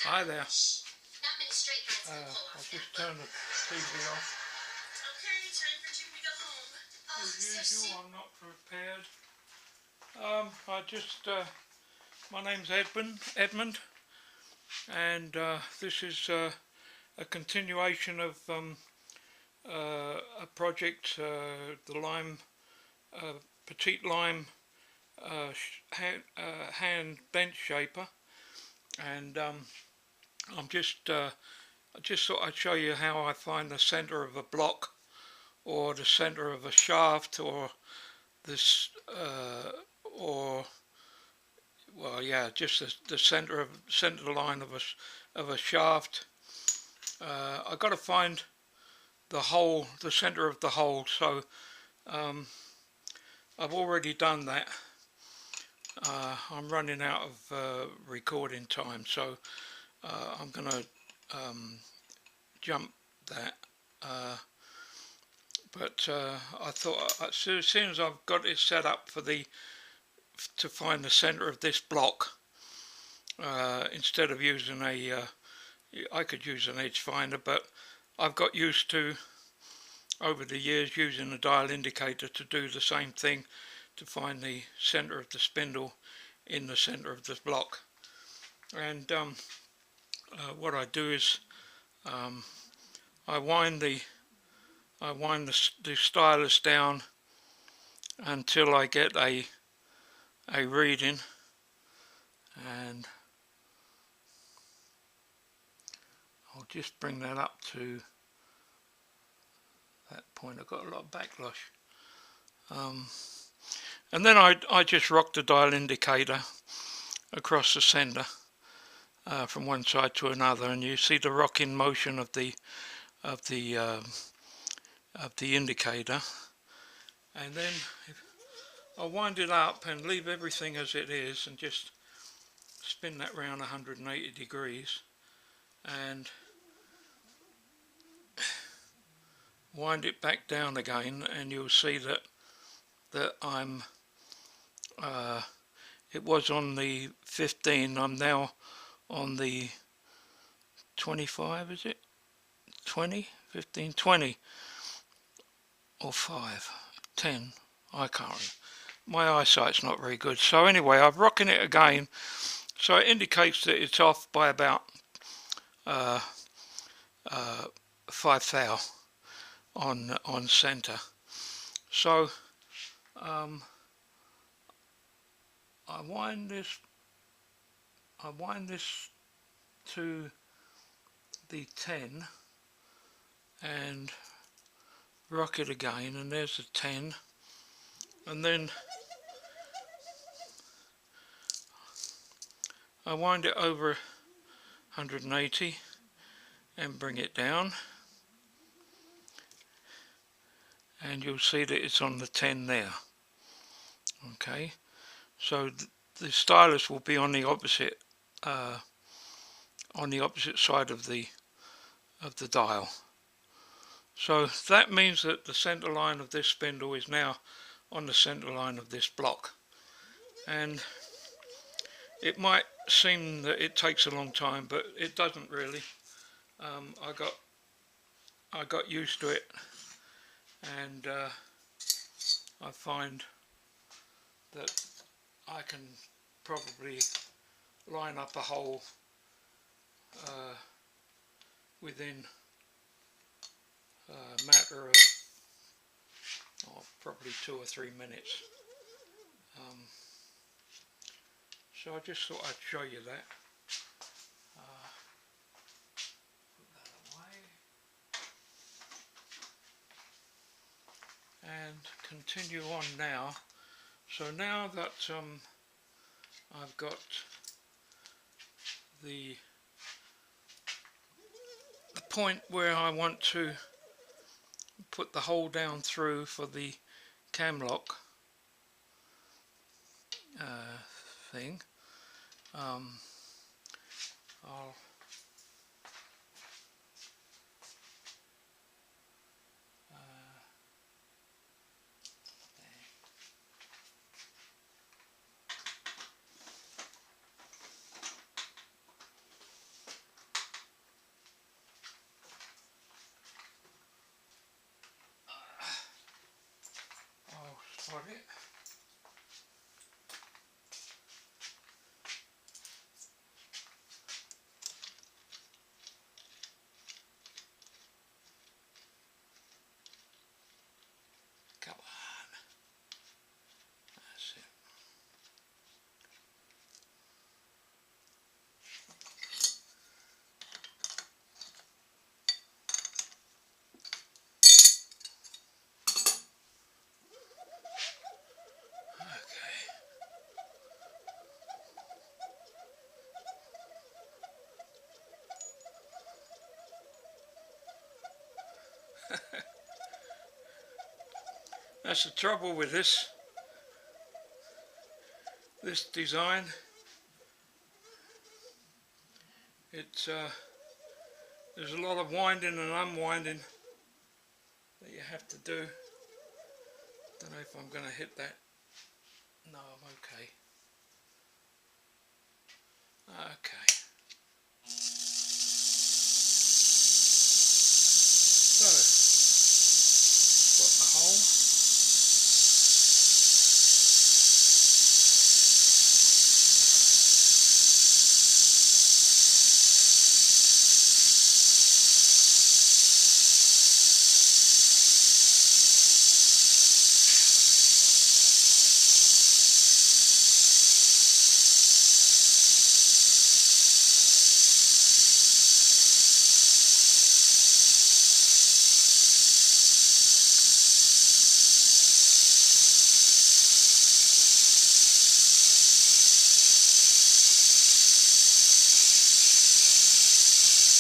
Hi there. I'll just turn the TV off. Okay, time for Jim to go home. As usual, I'm not prepared. My name's Edmund, and this is a continuation of a project, the Petite-Lime hand bench shaper, and I just thought I'd show you how I find the center of a block, or the center of a shaft, or this, just the center line of a shaft. I got to find the center of the hole. So I've already done that. I'm running out of recording time, so I'm gonna jump that. But I thought as soon as I've got it set up to find the center of this block, instead of using I could use an edge finder, but I've got used to, over the years, using a dial indicator to do the same thing, to find the center of the spindle in the center of this block. And what I do is I wind the stylus down until I get a reading, and I'll just bring that up to that point. I've got a lot of backlash, and then I just rock the dial indicator across the center from one side to another, and you see the rocking motion of the indicator. And then I'll wind it up and leave everything as it is, and just spin that round 180 degrees, and wind it back down again, and you'll see that I'm it was on the 15. I'm now on the 25. Is it 20, 15, 20, or 5, 10? I can't remember. My eyesight's not very good. So anyway, I'm rocking it again, so it indicates that it's off by about 5 thou on center. So I wind this to the 10 and rock it again, and there's the 10, and then I wind it over 180 and bring it down, and you'll see that it's on the 10 there. Okay, so the stylus will be on the opposite side of the dial. So that means that the center line of this spindle is now on the center line of this block, and it might seem that it takes a long time, but it doesn't really. I got used to it, and I find that I can probably line up a hole within a matter of probably 2 or 3 minutes. So I just thought I'd show you that. Put that away and continue on now. So now that I've got the point where I want to put the hole down through for the cam lock thing, I'll it. Come on. That's it. That's the trouble with this design. It's there's a lot of winding and unwinding that you have to do. Don't know if I'm going to hit that. No, I'm okay. Okay. So, got the hole.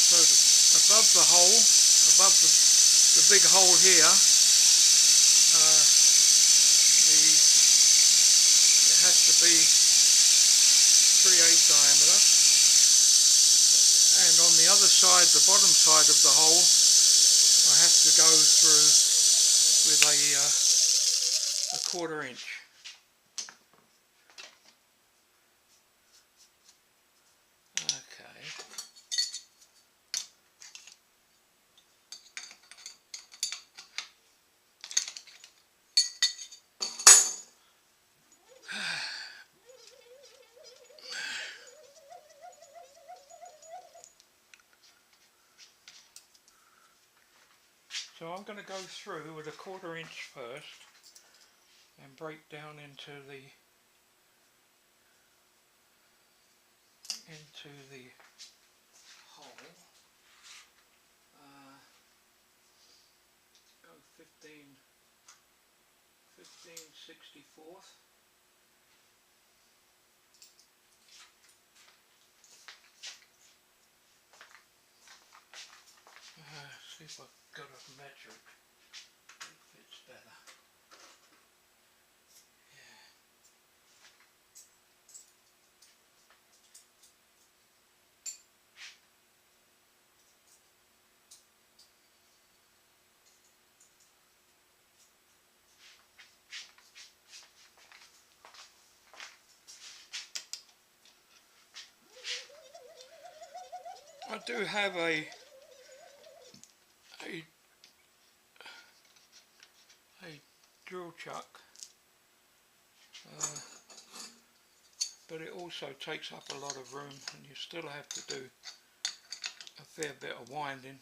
So above the hole, above the big hole here, it has to be 3/8 diameter, and on the other side, the bottom side of the hole, I have to go through with a 1/4 inch. Okay. So I'm going to go through with a 1/4 inch first and break down into the hole. Go 15/64. See if I've got a metric that fits better. I do have a drill chuck, but it also takes up a lot of room, and you still have to do a fair bit of winding.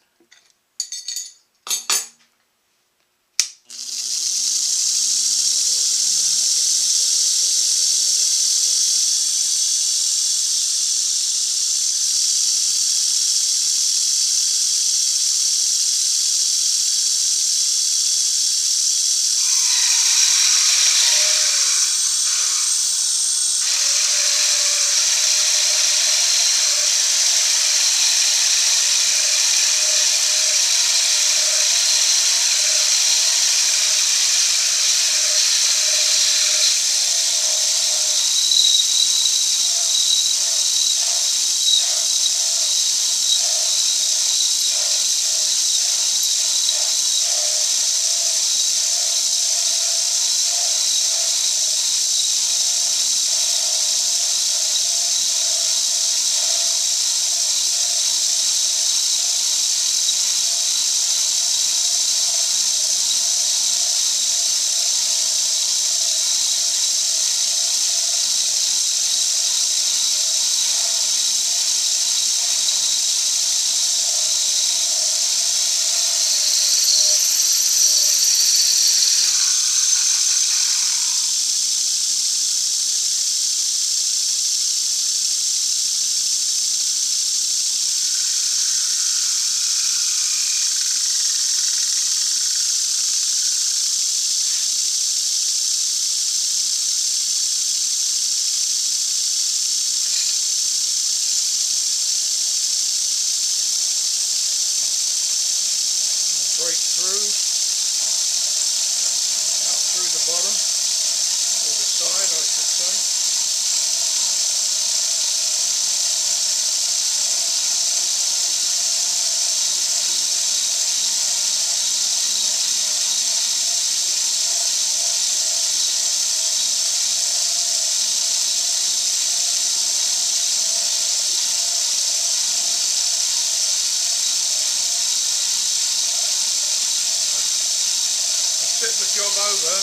over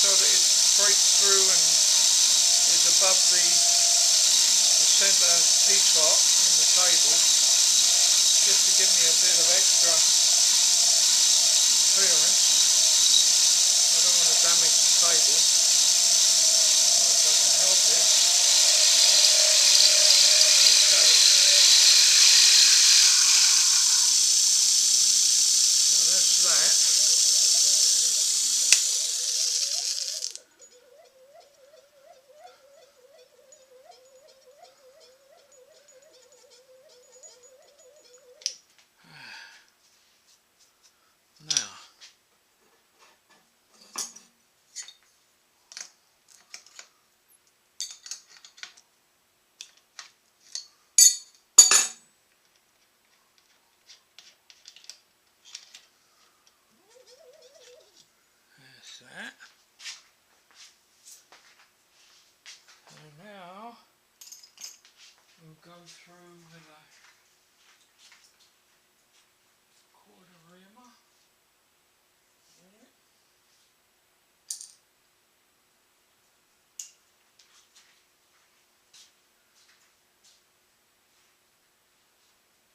so that it breaks through and is above the centre T-slot in the cable, just to give me a bit of extra clearance. I don't want to damage the cable. If I can help it. Okay. So that's that. Now, that's that. So now we'll go through with a quarter reamer.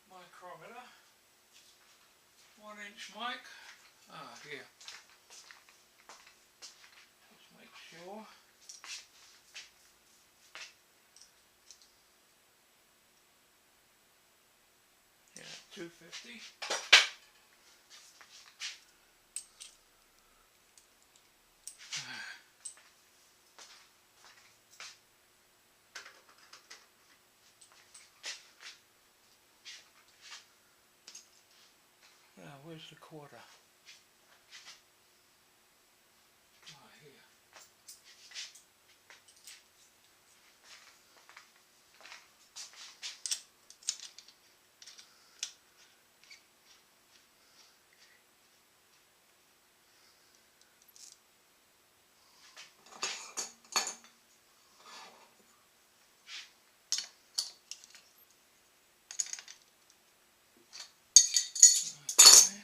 Micrometer, 1-inch mic. Here. Just make sure. Yeah, 250. Now, where's the quarter? Here. Okay.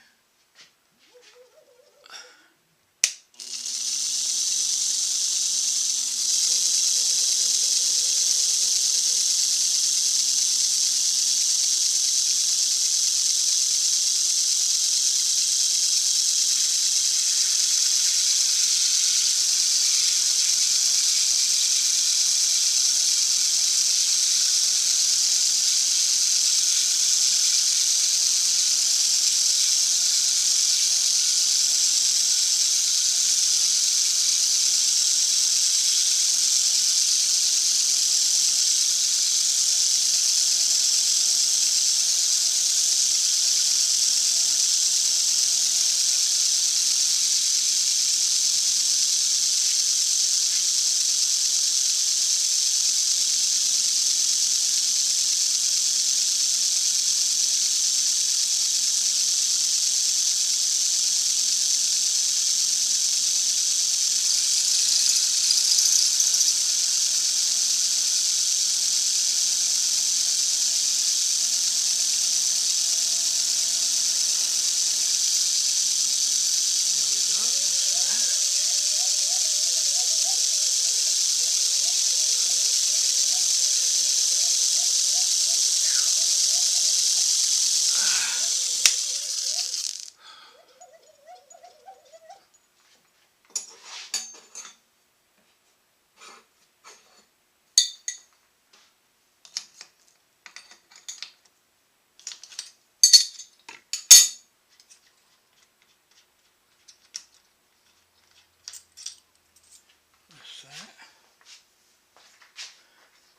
That's that.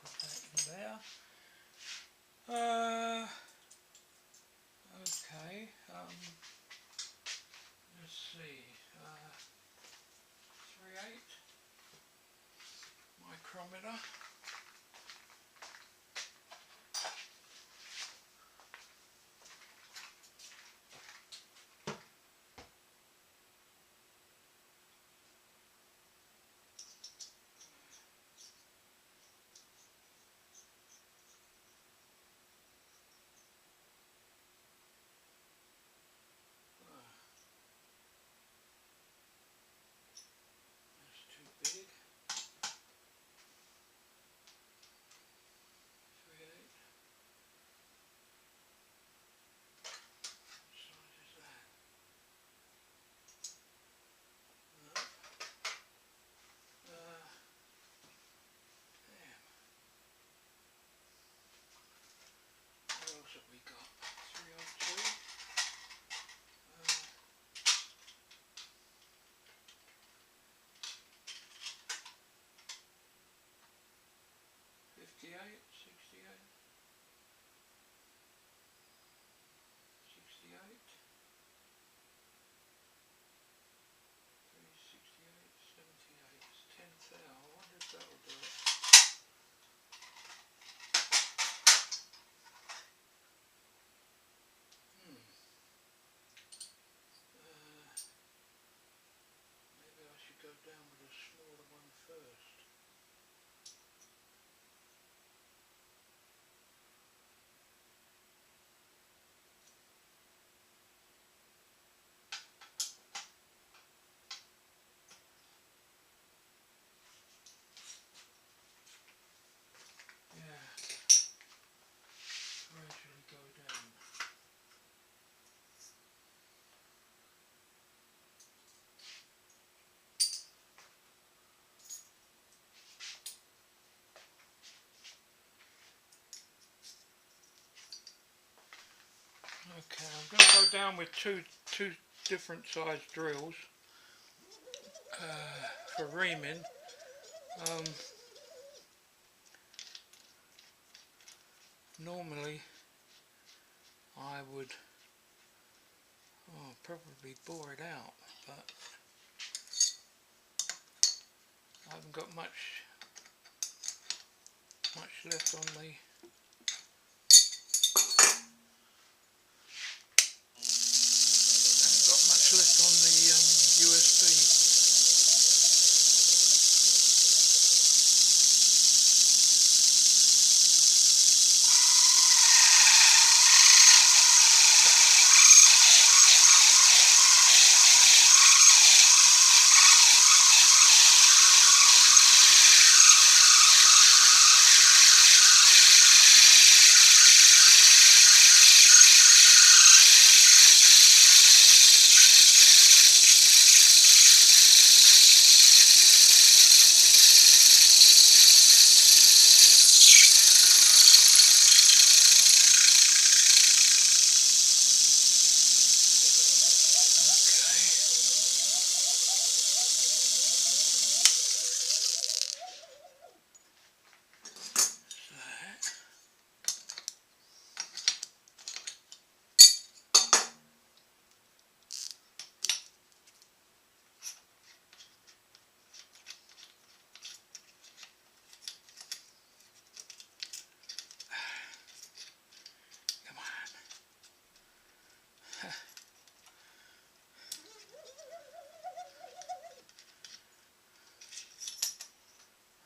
Put that in there. Okay. Let's see. 3/8 micrometer. down with two different size drills for reaming. Normally I would probably bore it out, but I haven't got much left on the USB.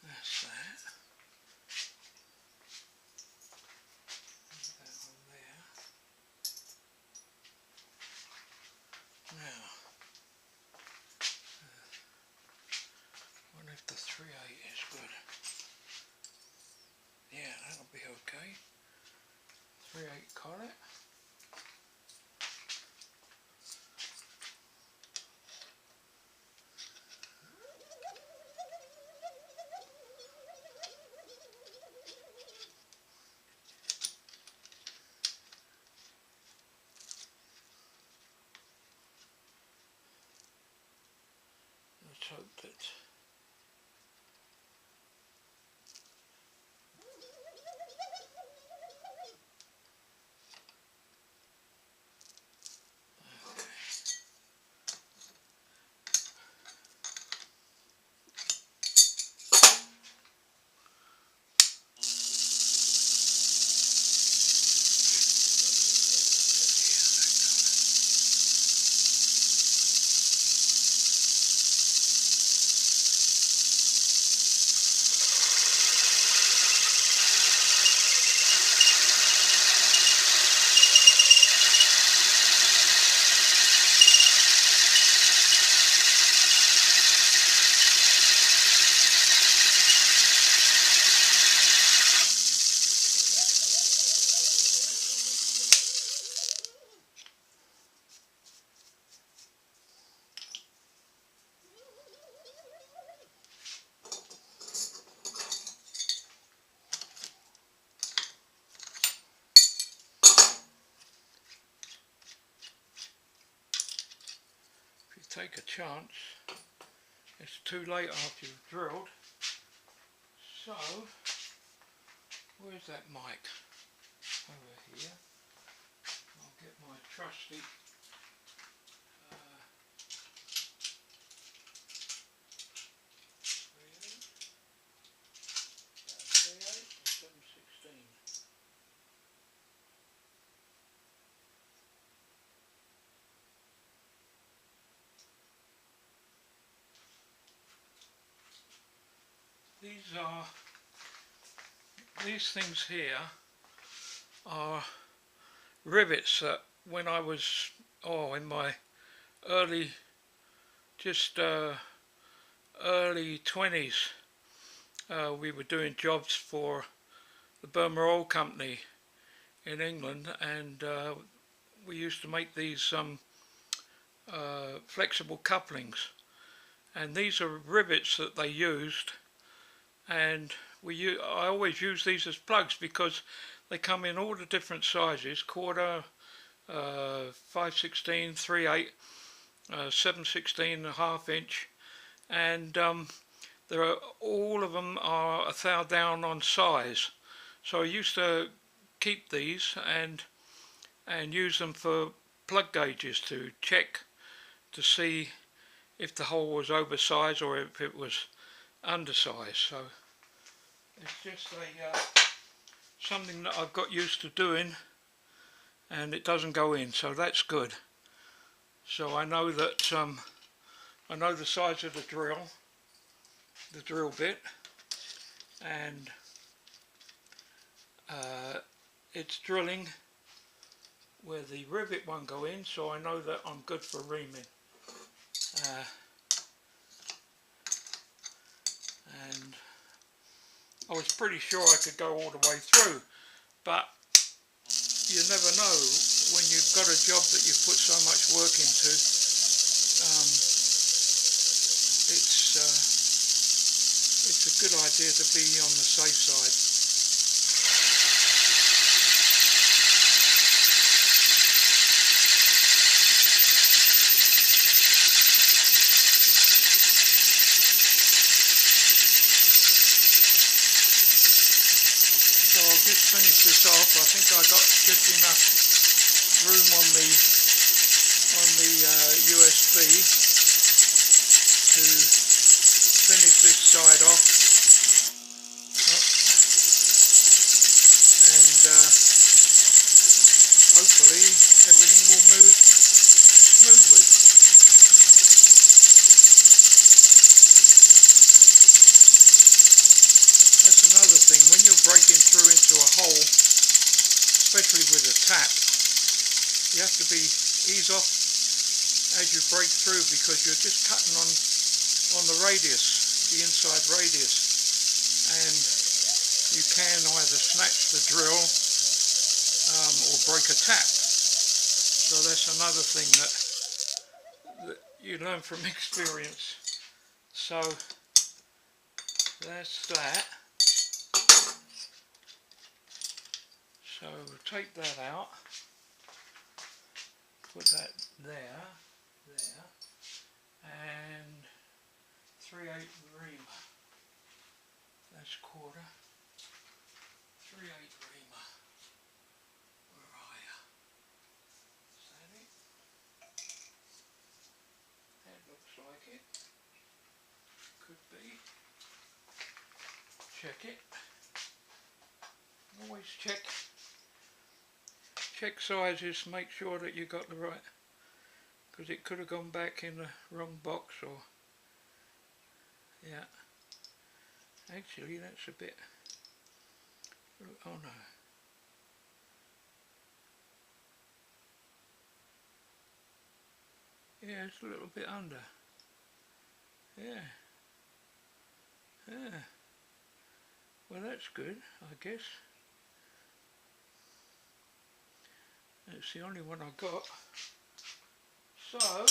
That's that. That one there. Now, I wonder if the 3/8 is good. Yeah, that'll be okay. 3/8 collet. Let's hope that if you take a chance, it's too late after you've drilled. So, where's that mic? Over here. I'll get my trusty these things here are rivets that when I was in my early early 20s, we were doing jobs for the Burma Oil Company in England, and we used to make these flexible couplings, and these are rivets that they used, and I always use these as plugs because they come in all the different sizes: quarter, 5/16, 3/8, 7/16 1/2 inch, and all of them are a thou down on size. So I used to keep these and use them for plug gauges to check to see if the hole was oversized or if it was undersized. So it's just something that I've got used to doing, and it doesn't go in, so that's good. So I know that I know the size of the drill bit, and it's drilling where the rivet won't go in, so I know that I'm good for reaming. And I was pretty sure I could go all the way through, but you never know when you've got a job that you've put so much work into. It's a good idea to be on the safe side. So I'll just finish this off. I think I got just enough room on the USB to finish this side off, and hopefully everything will move smoothly. That's another thing, when you're breaking through into a hole, especially with a tap, you have to ease off as you break through, because you're just cutting on the radius, the inside radius, and you can either snatch the drill or break a tap. So that's another thing that you learn from experience. So that's that. So we'll take that out, put that there, and 3/8 reamer. That's quarter. 3/8 reamer. Where are you? Is that it? That looks like it. Could be. Check it. Always check sizes, make sure that you got the right, because it could have gone back in the wrong box, or yeah, actually that's a bit, oh no, yeah, it's a little bit under, yeah, well that's good, I guess. It's the only one I got. So like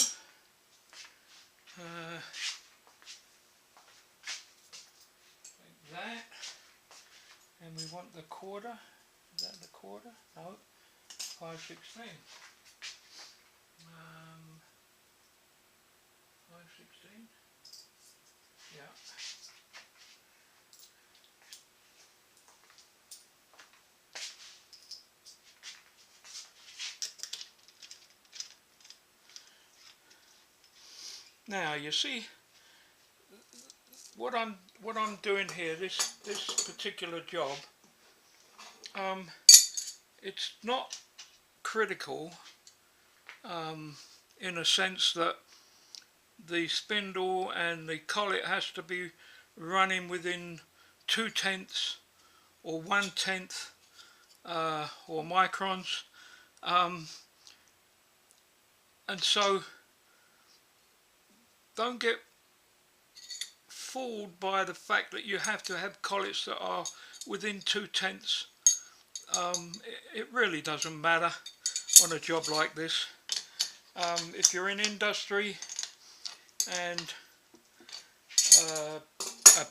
that, and we want the quarter. Is that the quarter? No, 5/16. 5/16. Yeah. Now you see what I'm doing here. This particular job. It's not critical in a sense that the spindle and the collet has to be running within 2/10 or 1/10 or microns, and so don't get fooled by the fact that you have to have collets that are within 2/10. It really doesn't matter on a job like this. If you're in industry and a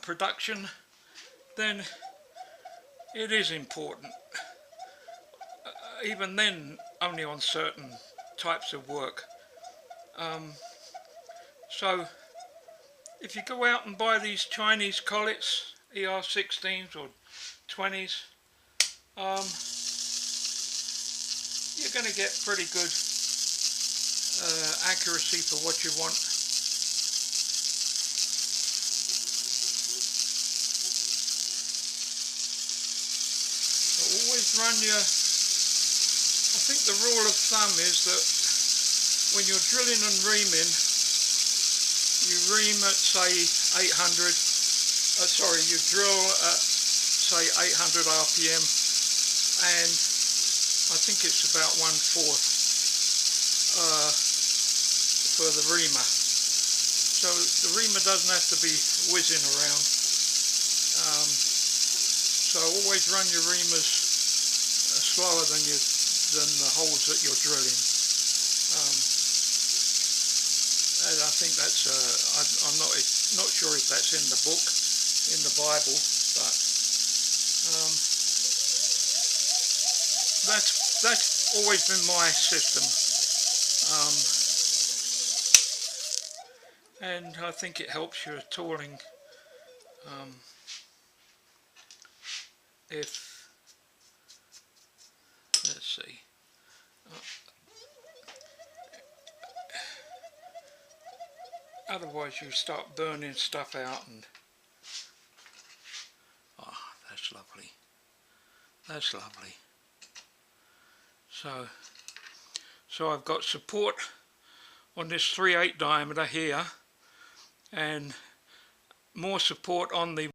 production, then it is important. Even then, only on certain types of work. So if you go out and buy these Chinese collets, ER16s or 20s, you're going to get pretty good accuracy for what you want. So always run your, I think the rule of thumb is that when you're drilling and reaming, you ream at say 800, you drill at say 800 RPM, and I think it's about 1/4 for the reamer. So the reamer doesn't have to be whizzing around. So always run your reamers slower than the holes that you're drilling. And I think that's I'm not sure if that's in the book, in the Bible, but that's always been my system, and I think it helps your tooling. If let's see. Otherwise you start burning stuff out, and oh, that's lovely. That's lovely. So I've got support on this 3/8 diameter here, and more support on the